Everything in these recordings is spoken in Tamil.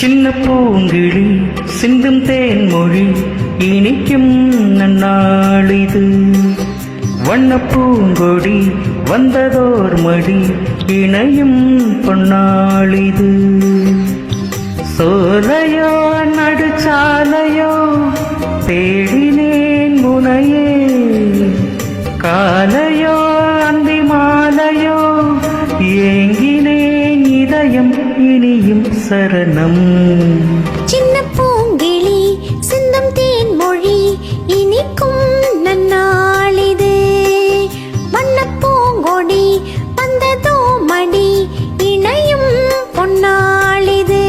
சின்ன பூங்கிழி சிந்தும் தேன்மொழி இனிக்கும் நன்னாளிது. வண்ண பூங்கொடி வந்ததோர் மடி இணையும் பொன்னாளிது. சோலையோ நடுச்சாலையோ தேடினேன் முனையே, காலையோ அந்தி மாலையோ ஏங்கினேன் இதயம் இனியும் சரணம். சின்ன பூங்கிளி சிந்தும் தேன்மொழி இனிக்கும் நன்னாளிது. வண்ண பூங்கொடி வந்ததோ மடி இணையும் பொன்னாளிது.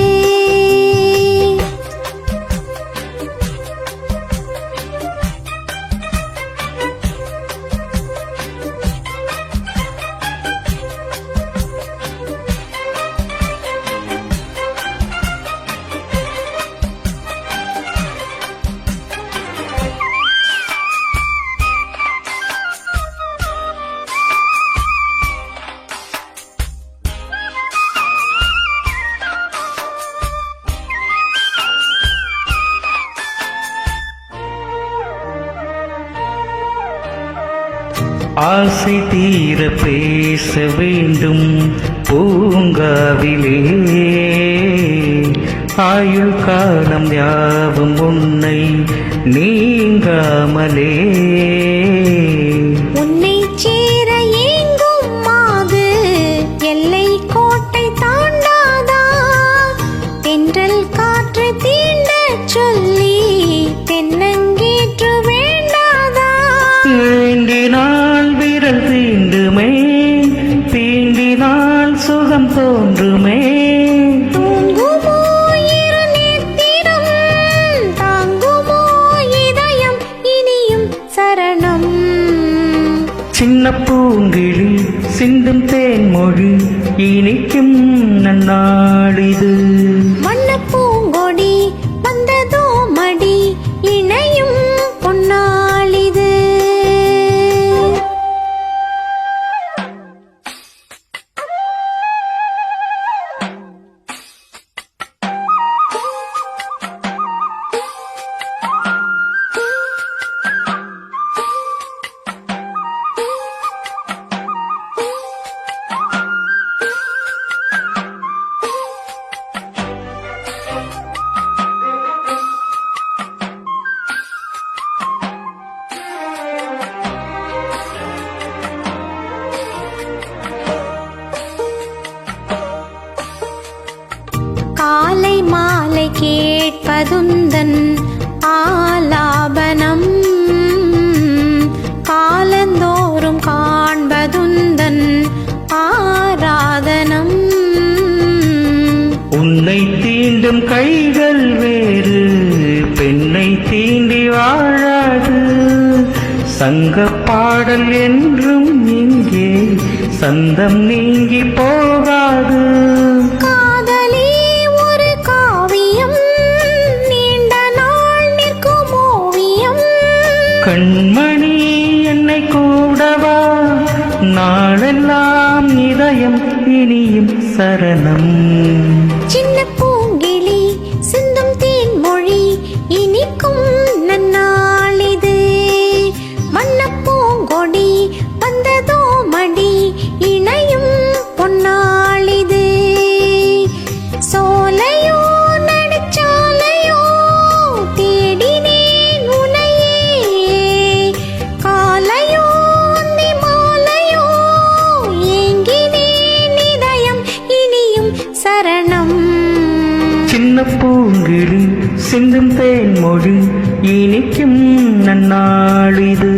ஆசை தீர பேச வேண்டும் பூங்காவிலே, ஆயுள் காலம் யாவும் உன்னை நீங்காமலே. உன்னை சேர ஏங்கும் மாது எல்லை கோட்டை தாண்டாதா, தென்றல் காற்று தீண்ட சொல்லி தென்னங்கீற்று வேண்டாதா. வேண்டினால் விரல் தீண்டுமே, தீண்டினால் சுகம் தோன்றுமே. தூங்குமோ இரு நேத்திரம், தாங்குமோ இதயம் இனியும் சரணம். சின்ன பூங்கிழி சிந்தும் தேன்மொழி இனிக்கும் நன்னாளிது. வண்ண பூங்கொடி வந்ததோ மடி இணையும் பொன்னாளிது. காலை மாலை கேட்பதுந்தன் ஆலாபனம், காலந்தோறும் காண்பதுந்தன் ஆராதனம். உன்னை தீண்டும் கைகள் வேறு பெண்ணை தீண்டி வாழாது. சங்க பாடல் என்றும் இங்கே சந்தம் நீங்கி போகாது. காதலி ஒரு காவியம், நீண்ட நாள் நிற்கும் ஓவியம். கண்மணி என்னை கூடவா, நாளெல்லாம் இதயம் இனியும் சரணம். சின்ன பூங்கிளி சிந்தும் தேன்மொழி இனிக்கும் நன்னாளிது. வண்ண பூங்கொடி வந்ததோ மடி இணையும் பொன்னாளிது. சோலையோ நடுச்சாலையோ தேடினேன் உனையே, காலையோ அந்தி மாலையோ ஏங்கினேன் இதயம் இனியும் சரணம். சின்ன பூங்கிழி சிந்தும் தேன்மொழி இனிக்கும் நன்னாளிது.